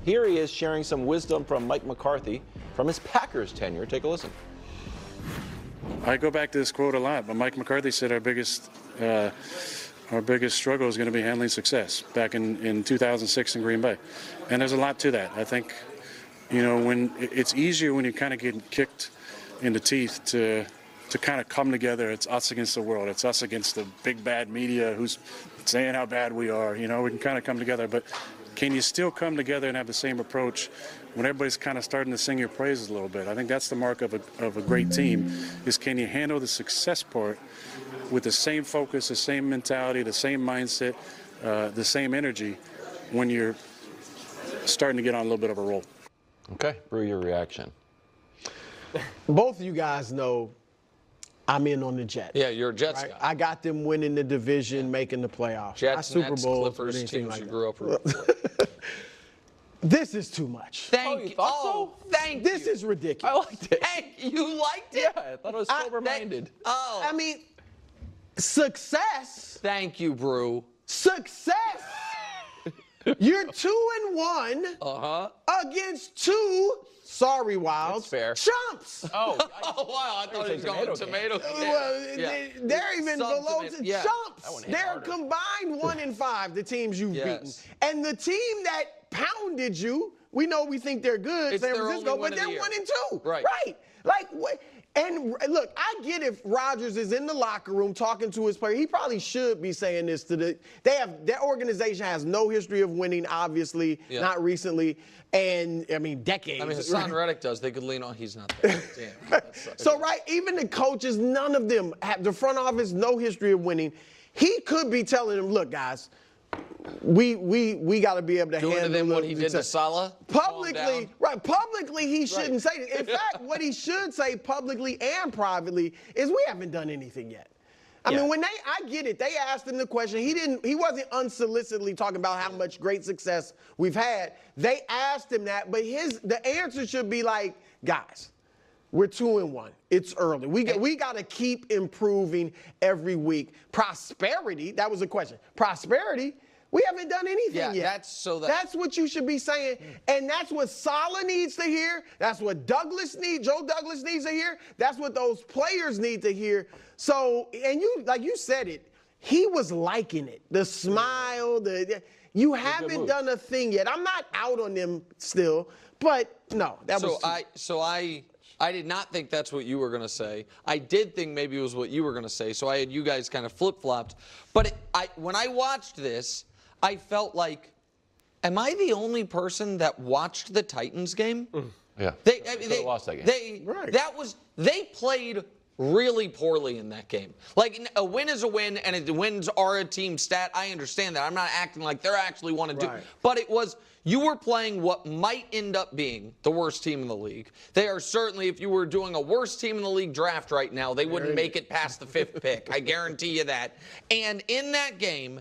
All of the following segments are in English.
Here he is sharing some wisdom from Mike McCarthy from his Packers tenure. Take a listen. I go back to this quote a lot, but Mike McCarthy said our biggest struggle is going to be handling success back in 2006 in Green Bay. And there's a lot to that. I think, when it's easier when you kind of get kicked in the teeth to kind of come together. It's us against the world. It's us against the big bad media who's saying how bad we are. We can kind of come together. But can you still come together and have the same approach when everybody's kind of starting to sing your praises a little bit? I think that's the mark of a great team, is can you handle the success part with the same focus, the same mentality, the same mindset, the same energy when you're starting to get on a little bit of a roll. Okay, Brew, your reaction. Both of you guys know I'm in on the Jets. Yeah, you're a Jets right? guy. I got them winning the division, making the playoffs. Jets, Super Nets, Bowl, Clippers, teams like you that. grew up with. This is too much. Thank you. thought so? Thank This you. is ridiculous. I liked it. You liked it? Yeah, I thought it was sober-minded. I mean, success. Thank you, Brew. Success. You're 2-1 against two, sorry, Wilds, That's fair. chumps. Oh, Oh, wow. I thought he was going tomato. Well, they're even below Subtomato. the Yeah. chumps. They're combined 1-5, the teams you've beaten. And the team that pounded you, we think they're good, It's San their Francisco, only win but of they're the 1-2. Right. Right. Like, what? And look, I get if Rodgers is in the locker room talking to his player, he probably should be saying this to their organization has no history of winning, obviously, not recently, and I mean decades. I mean, Hassan Reddick does. They could lean on. He's not there. Damn. So, even the coaches, none of them have the front office, no history of winning. He could be telling them, look, guys, we got to be able to Doing to handle them what he did to Salah? Publicly, right? Publicly, he shouldn't say this. In fact, what he should say publicly and privately is, we haven't done anything yet. I mean, I get it. They asked him the question. He wasn't unsolicitedly talking about how much great success we've had. They asked him that, but the answer should be like, guys, we're 2-1. It's early. We got to keep improving every week. Prosperity, that was the question. Prosperity, we haven't done anything yet. That's what you should be saying. And that's what Salah needs to hear. That's what Joe Douglas needs to hear. That's what those players need to hear. So, and you said it, he was liking it. The smile, you haven't done a thing yet. I'm not out on them still, but no, that was. I did not think that's what you were going to say. I did think maybe it was what you were going to say, so I had you guys kind of flip-flopped. But when I watched this, I felt like, am I the only person that watched the Titans game? Yeah. They lost that game. They played really poorly in that game. Like, a win is a win, and wins are a team stat. I understand that. I'm not acting like they're actually 1-2. But you were playing what might end up being the worst team in the league. They are certainly, if you were doing a worst team in the league draft right now, they wouldn't make it past the 5th pick. I guarantee you that. And in that game,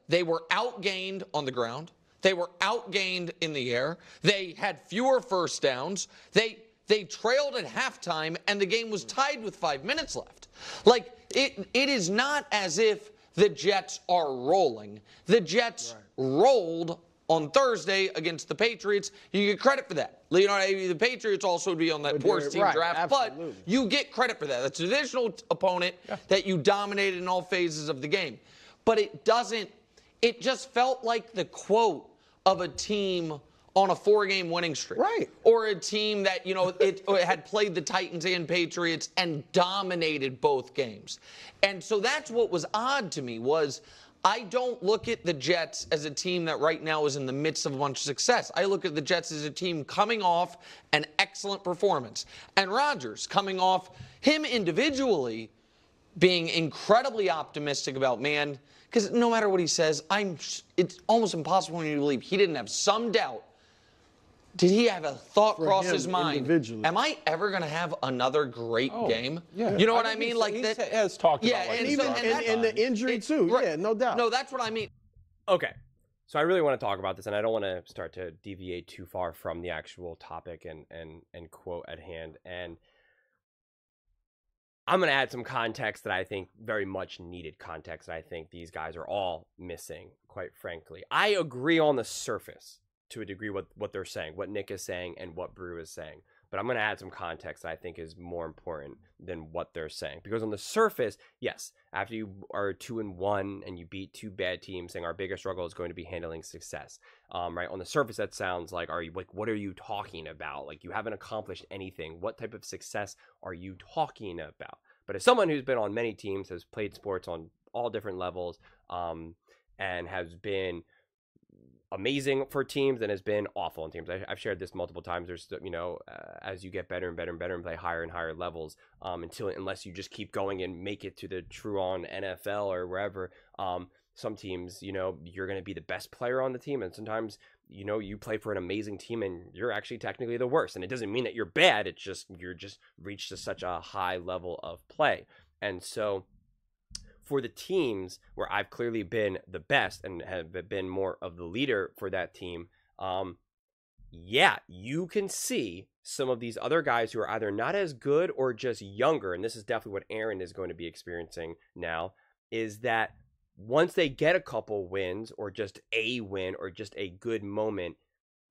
they were outgained on the ground. They were outgained in the air. They had fewer first downs. They trailed at halftime, and the game was tied with 5 minutes left. Like, it is not as if the Jets are rolling. The Jets rolled on Thursday against the Patriots. You get credit for that. The Patriots also would be on that worst team draft, but you get credit for that. That's an additional opponent that you dominated in all phases of the game. But it just felt like the quote of a team on a 4-game winning streak. Right. Or a team that, it had played the Titans and Patriots and dominated both games. And so that's what was odd to me was I don't look at the Jets as a team that right now is in the midst of a bunch of success. I look at the Jets as a team coming off an excellent performance. And Rodgers coming off him individually being incredibly optimistic about, man, because no matter what he says, it's almost impossible for me to believe he didn't have some doubt. Did he have a thought cross his mind? Am I ever going to have another great game? Yeah. You know what I mean? Like that. He has talked about and even and the injury too. Right. Yeah, no doubt. No, that's what I mean. Okay. So I really want to talk about this, and I don't want to start to deviate too far from the actual topic and quote at hand. And I'm going to add some context that I think very much needed context that I think these guys are all missing, quite frankly. I agree on the surface to a degree what they're saying, what Nick is saying, and what Brew is saying. But I'm going to add some context that I think is more important than what they're saying. Because on the surface, yes, after you are 2-1 and you beat 2 bad teams, saying our biggest struggle is going to be handling success. Right? On the surface, that sounds like, what are you talking about? Like, you haven't accomplished anything. What type of success are you talking about? But as someone who's been on many teams, has played sports on all different levels, and has been amazing for teams and has been awful on teams. I've shared this multiple times. There's, as you get better and better and better and play higher and higher levels, unless you just keep going and make it to the true on NFL or wherever, some teams, you're going to be the best player on the team. And sometimes, you play for an amazing team and you're actually technically the worst. And it doesn't mean that you're bad. It's just, you're just reached to such a high level of play. And so for the teams where I've clearly been the best and have been more of the leader for that team, yeah, you can see some of these other guys who are either not as good or just younger, and this is definitely what Aaron is going to be experiencing now, is that once they get a couple wins or just a win or just a good moment,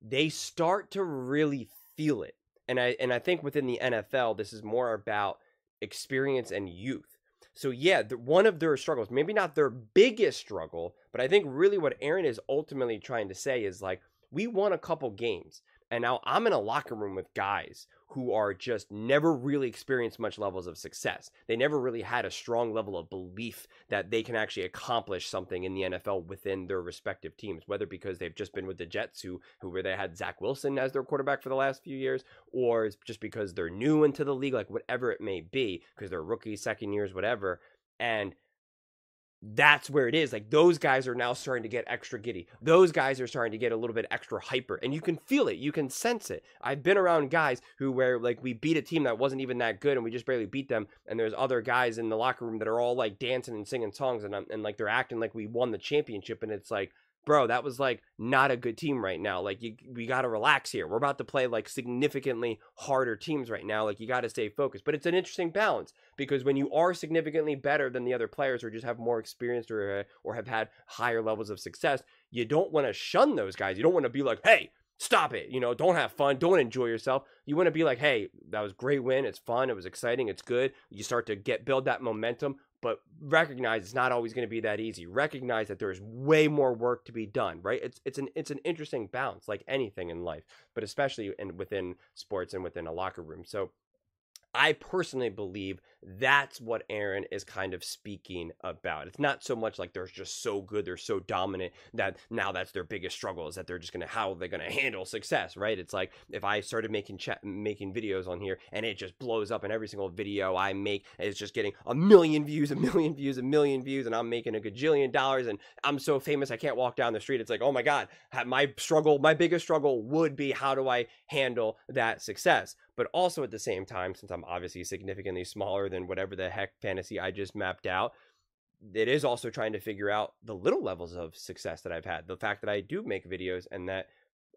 they start to really feel it. And I think within the NFL, this is more about experience and youth. So yeah, one of their struggles, maybe not their biggest struggle, but I think really what Aaron is ultimately trying to say is like, we won a couple games and now I'm in a locker room with guys who are just never really experienced much levels of success. They never really had a strong level of belief that they can actually accomplish something in the NFL within their respective teams, whether because they've just been with the Jets where they had Zach Wilson as their quarterback for the last few years, or it's just because they're new into the league, like whatever it may be, because they're rookies, second years, whatever. And that's where it is. Like, those guys are now starting to get extra giddy. Those guys are starting to get a little bit extra hyper, and you can feel it. You can sense it. I've been around guys where like we beat a team that wasn't even that good and we just barely beat them. And there's other guys in the locker room that are all like dancing and singing songs and like they're acting like we won the championship. And it's like, bro, that was like not a good team right now. Like, we got to relax here. We're about to play like significantly harder teams right now. Like, you got to stay focused. But it's an interesting balance, because when you are significantly better than the other players or just have more experience or have had higher levels of success, you don't want to shun those guys. You don't want to be like, hey, stop it. Don't have fun. Don't enjoy yourself. You want to be like, hey, that was a great win. It's fun. It was exciting. It's good. You start to build that momentum. But recognize it's not always going to be that easy. Recognize that there's way more work to be done, right? It's an interesting balance, like anything in life, but especially within sports and within a locker room. So I personally believe that's what Aaron is kind of speaking about. It's not so much like they're just so good, they're so dominant that now that's their biggest struggle, is that they're just how they're going to handle success, right? It's like if I started making videos on here and it just blows up, and every single video I make is just getting a million views, and I'm making a gajillion dollars, and I'm so famous I can't walk down the street. It's like, oh my God, my biggest struggle would be, how do I handle that success? But also at the same time, since I'm obviously significantly smaller than whatever the heck fantasy I just mapped out, it is also trying to figure out the little levels of success that I've had. The fact that I do make videos and that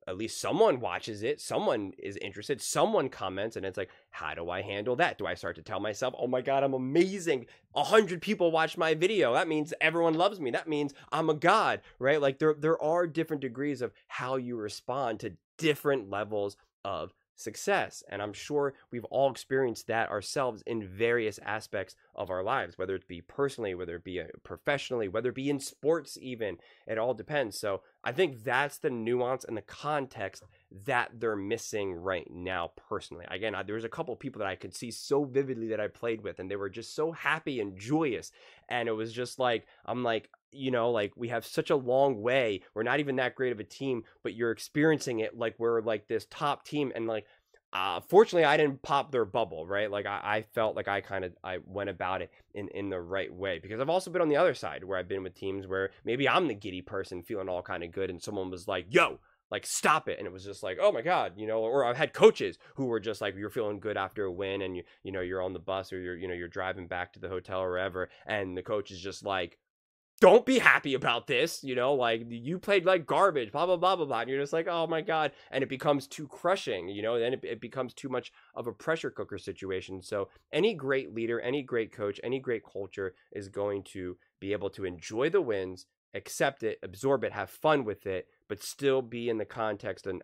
at least someone watches it, someone is interested, someone comments, and it's like, how do I handle that? Do I start to tell myself, oh my God, I'm amazing, 100 people watched my video, that means everyone loves me, that means I'm a god, right? Like, there are different degrees of how you respond to different levels of success. And I'm sure we've all experienced that ourselves in various aspects of our lives, whether it be personally, whether it be professionally, whether it be in sports even. It all depends. So I think that's the nuance and the context that they're missing right now personally. Again, there was a couple of people that I could see so vividly that I played with, and they were just so happy and joyous. And it was just like, I'm like, like, we have such a long way. We're not even that great of a team, but you're experiencing it like we're like this top team. And like, fortunately, I didn't pop their bubble, right? Like, I felt like I went about it in the right way, because I've also been on the other side where I've been with teams where maybe I'm the giddy person feeling all kind of good, and someone was like, yo, like, stop it. And it was just like, oh my God, or I've had coaches who were just like, you're feeling good after a win, and you're on the bus, or you're driving back to the hotel or wherever, and the coach is just like, don't be happy about this, like, you played like garbage, blah, blah, blah, blah, blah. And you're just like, oh my God. And it becomes too crushing, then it becomes too much of a pressure cooker situation. So any great leader, any great coach, any great culture is going to be able to enjoy the wins, accept it, absorb it, have fun with it, but still be in the context and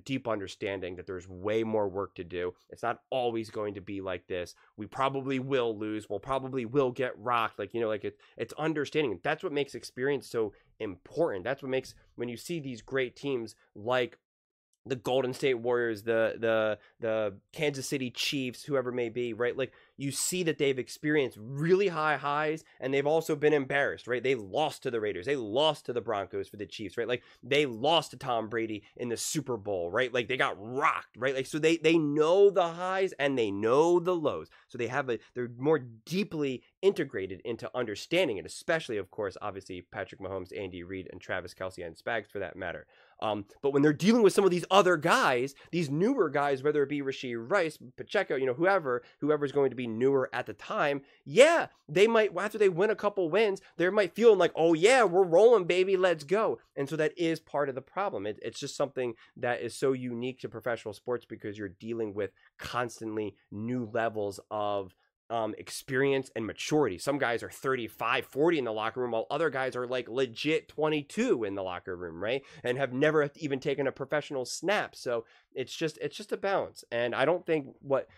deep understanding that there's way more work to do. It's not always going to be like this. We probably will lose. We'll probably will get rocked. Like, like it's understanding. That's what makes experience so important. That's what makes, when you see these great teams like the Golden State Warriors, the Kansas City Chiefs, whoever may be, right? Like, you see that they've experienced really high highs, and they've also been embarrassed, right? They lost to the Raiders. They lost to the Broncos for the Chiefs, right? Like, they lost to Tom Brady in the Super Bowl, right? Like, they got rocked, right? Like, so they know the highs and they know the lows. So they're more deeply integrated into understanding it, especially, of course, obviously, Patrick Mahomes, Andy Reid, and Travis Kelce, and Spags for that matter. But when they're dealing with some of these other guys, these newer guys, whether it be Rashee Rice, Pacheco, whoever's going to be newer at the time, yeah, they might, after they win a couple wins, they might feel like, oh yeah, we're rolling, baby, let's go. And so that is part of the problem. It's just something that is so unique to professional sports, because you're dealing with constantly new levels of experience and maturity. Some guys are 35, 40 in the locker room, while other guys are like legit 22 in the locker room, right? And have never even taken a professional snap. So it's just a balance. And I don't think what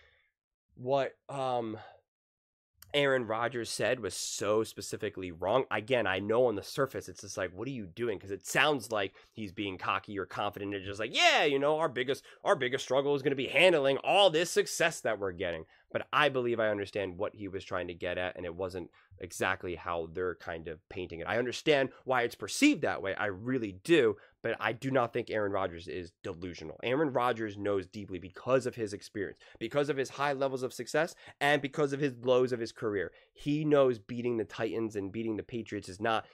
Aaron Rodgers said was so specifically wrong. Again, I know on the surface it's just like, what are you doing? Because it sounds like he's being cocky or confident and just like, yeah, our biggest struggle is going to be handling all this success that we're getting. But I believe I understand what he was trying to get at, and it wasn't exactly how they're kind of painting it. I understand why it's perceived that way. I really do. But I do not think Aaron Rodgers is delusional. Aaron Rodgers knows deeply, because of his experience, because of his high levels of success, and because of his lows of his career. He knows beating the Titans and beating the Patriots is not,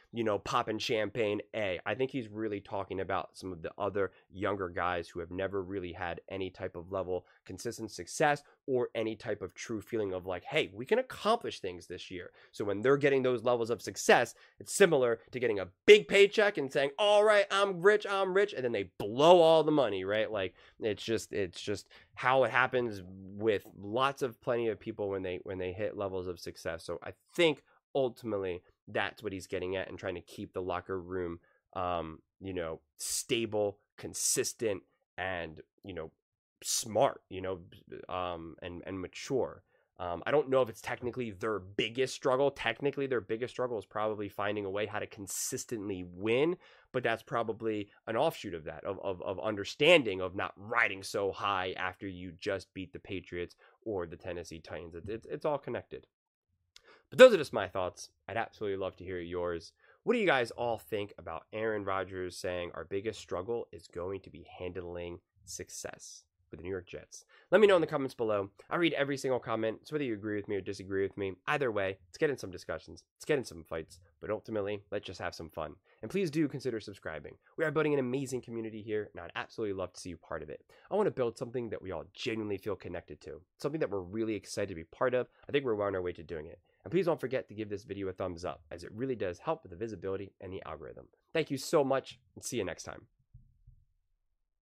popping champagne. I think he's really talking about some of the other younger guys who have never really had any type of level consistent success, or any type of true feeling of like, hey, we can accomplish things this year. So when they're getting those levels of success, it's similar to getting a big paycheck and saying, all right, I'm rich, and then they blow all the money, right? Like, it's just how it happens with plenty of people when they hit levels of success. So I think ultimately that's what he's getting at, and trying to keep the locker room stable, consistent, and smart, and mature. I don't know if it's technically their biggest struggle. Technically, their biggest struggle is probably finding a way how to consistently win, but that's probably an offshoot of that, of understanding, of not riding so high after you just beat the Patriots or the Tennessee Titans. It's all connected. But those are just my thoughts. I'd absolutely love to hear yours. What do you guys all think about Aaron Rodgers saying our biggest struggle is going to be handling success with the New York Jets? Let me know in the comments below. I read every single comment, so whether you agree with me or disagree with me, either way, let's get in some discussions, let's get in some fights, but ultimately, let's just have some fun. And please do consider subscribing. We are building an amazing community here, and I'd absolutely love to see you part of it. I want to build something that we all genuinely feel connected to, something that we're really excited to be part of. I think we're well on our way to doing it. And please don't forget to give this video a thumbs up, as it really does help with the visibility and the algorithm. Thank you so much, and see you next time.